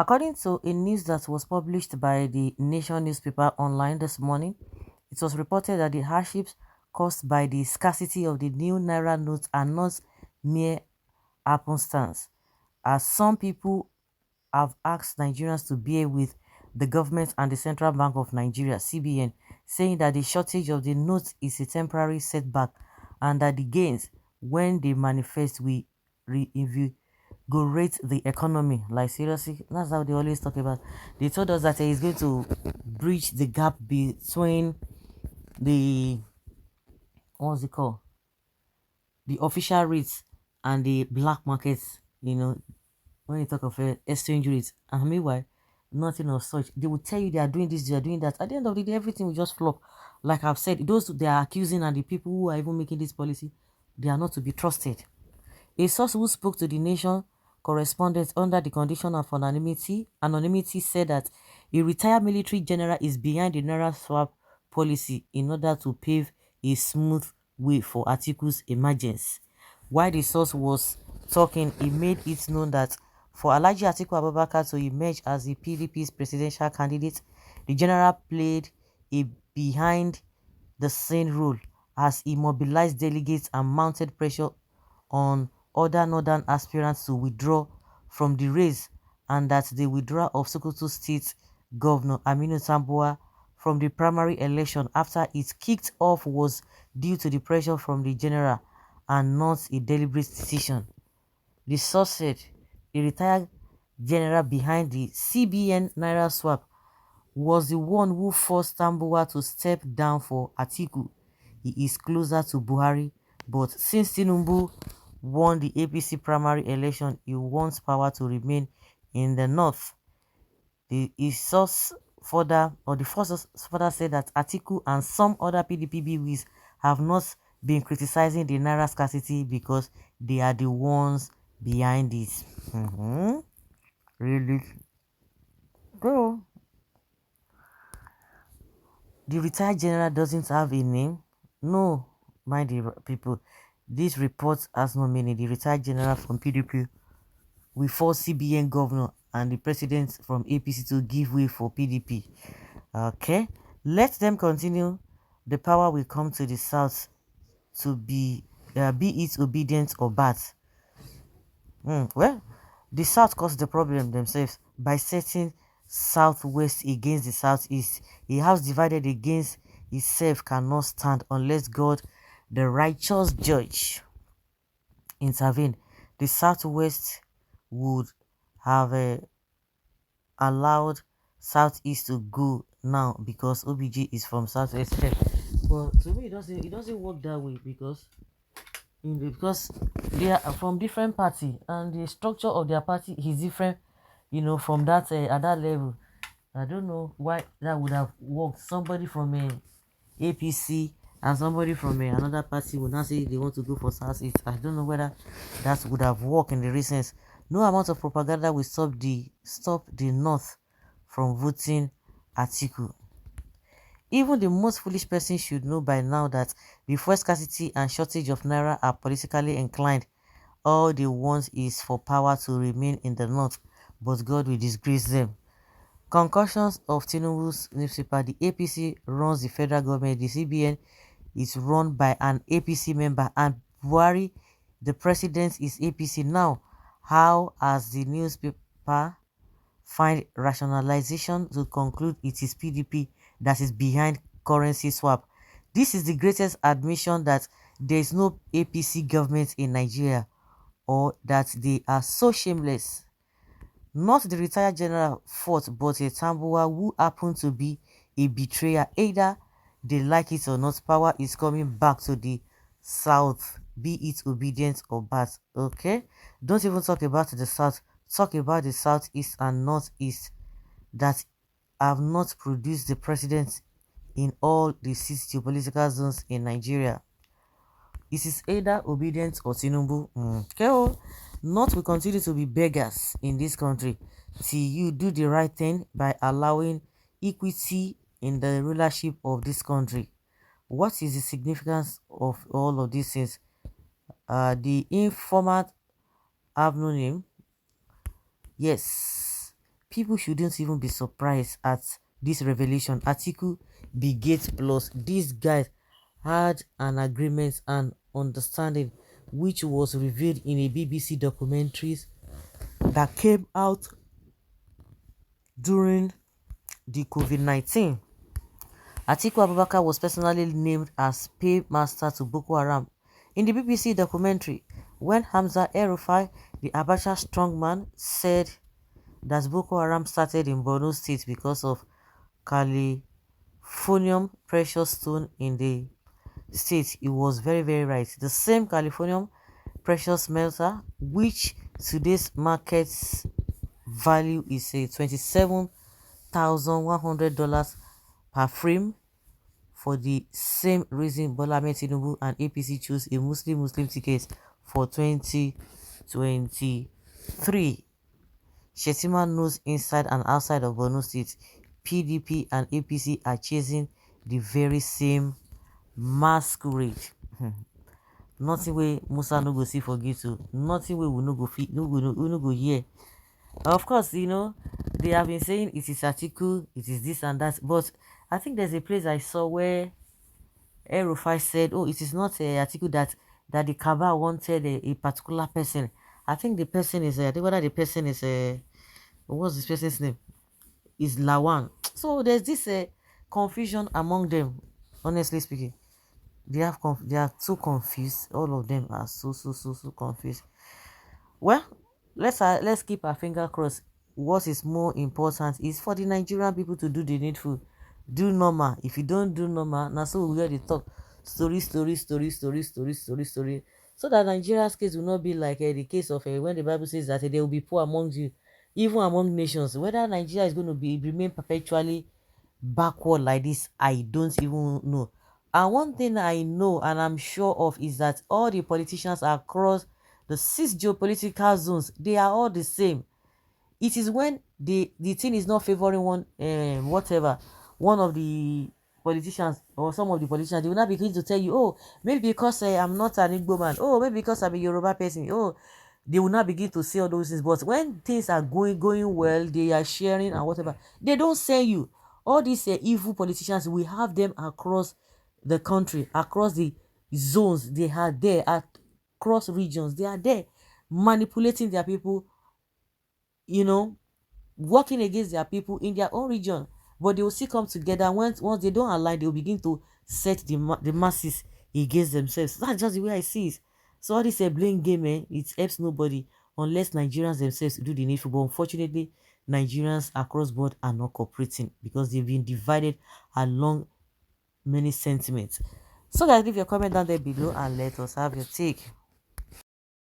According to a news that was published by the Nation newspaper online this morning, it was reported that the hardships caused by the scarcity of the new Naira notes are not mere happenstance, as some people have asked Nigerians to bear with the government and the Central Bank of Nigeria, CBN, saying that the shortage of the notes is a temporary setback and that the gains, when they manifest, will reinvigorate the economy. Like, seriously, that's how they always talk about. They told us that it's going to bridge the gap between the, what's it called? The official rates and the black markets, when you talk of exchange rates. And meanwhile, nothing of such. They will tell you they are doing this, they are doing that. At the end of the day, everything will just flop. Like I've said, those they are accusing and the people who are even making this policy, they are not to be trusted. A source who spoke to the Nation correspondent under the condition of anonymity said that a retired military general is behind the Naira swap policy in order to pave a smooth way for Atiku's emergence. While the source was talking, he made it known that for Alhaji Atiku Abubakar to emerge as the PDP's presidential candidate, the general played a behind the scene role as he mobilized delegates and mounted pressure on other northern aspirants to withdraw from the race, and that the withdrawal of Sokoto State Governor Aminu Tambuwa from the primary election after it kicked off was due to the pressure from the general and not a deliberate decision. The source said the retired general behind the CBN Naira swap was the one who forced Tambuwa to step down for Atiku. He is closer to Buhari, but since Tinubu won the APC primary election, he wants power to remain in the north. The source further, or the source further said that Atiku and some other PDP BWs have not been criticizing the Naira scarcity because they are the ones behind it. Really? Bro, the retired general doesn't have a name? No, my dear people. This report has no meaning. The retired general from PDP will force CBN governor and the president from APC to give way for PDP. Okay, let them continue. The power will come to the south to be it obedient or bad. Well, the south caused the problem themselves by setting southwest against the southeast. A house divided against itself cannot stand unless God, the righteous judge, intervene. The southwest would have allowed southeast to go now because OBG is from southwest. But to me, it doesn't work that way because they are from different party and the structure of their party is different. From that at that level, I don't know why that would have worked. Somebody from APC and somebody from another party would not say they want to go for Southeast. I don't know whether that would have worked in the recent. No amount of propaganda will stop the North from voting Atiku. Even the most foolish person should know by now that before scarcity and shortage of Naira are politically inclined, all they want is for power to remain in the North, but God will disgrace them. Concussions of Tinubu's newspaper, the APC runs the federal government, the CBN is run by an APC member, and Buhari, the president, is APC. Now, how has the newspaper find rationalization to conclude it is PDP that is behind currency swap? This is the greatest admission that there is no APC government in Nigeria, or that they are so shameless. Not the retired general fought, but a Tambuwa who happened to be a betrayer. Either they like it or not, power is coming back to the south, be it obedient or bad. Okay, don't even talk about the south, talk about the southeast and northeast that have not produced the president in all the 6 geopolitical zones in Nigeria. It is either obedient or Tinubu. Okay, North will continue to be beggars in this country till you do the right thing by allowing equity in the rulership of this country. What is the significance of all of these things? The informant have no name. Yes, people shouldn't even be surprised at this revelation. Atiku Brigade Plus. These guys had an agreement and understanding which was revealed in a BBC documentaries that came out during the COVID-19. Atiku Abubakar was personally named as paymaster to Boko Haram. In the BBC documentary, when Hamza El-Rufai, the Abacha strongman, said that Boko Haram started in Borno State because of Californium precious stone in the state, he was very, very right. The same Californium precious metal, which today's market value is a $27,100 per frame. For the same reason, Bola Ahmed Tinubu and APC chose a Muslim ticket for 2023. Shettima knows inside and outside of Borno State, PDP and APC are chasing the very same masquerade. Nothing way Musa no go see forgive to, nothing way we no go fit, no go hear. Of course, they have been saying it is Atiku, it is this and that, but I think there's a place I saw where El-Rufai said, oh, it is not a Atiku that the Kaba wanted a particular person. I think the person is, I think whether the person is, what's this person's name? Is Lawan. So there's this confusion among them, honestly speaking. They are so confused. All of them are so confused. Well, let's keep our finger crossed. What is more important is for the Nigerian people to do the needful. Do normal. If you don't do normal, now so we get the talk story. So that Nigeria's case will not be like the case of when the Bible says that there will be poor among you, even among nations. Whether Nigeria is going to remain perpetually backward like this, I don't even know. And one thing I know and I'm sure of is that all the politicians across the 6 geopolitical zones, they are all the same. It is when the thing is not favoring one of the politicians or some of the politicians, they will not begin to tell you, oh, maybe because I'm not an Igbo man, oh, maybe because I'm a Yoruba person, oh, they will not begin to say all those things. But when things are going well, they are sharing and whatever, they don't say you. All these evil politicians, we have them across the country, across the zones. They are there, across regions, they are there manipulating their people, working against their people in their own region. But they will still come together. Once they don't align, they will begin to set the masses against themselves. That's just the way I see it. So all this blame game, it helps nobody unless Nigerians themselves do the needful. But unfortunately, Nigerians across board are not cooperating because they've been divided along many sentiments. So guys, leave your comment down there below and let us have your take.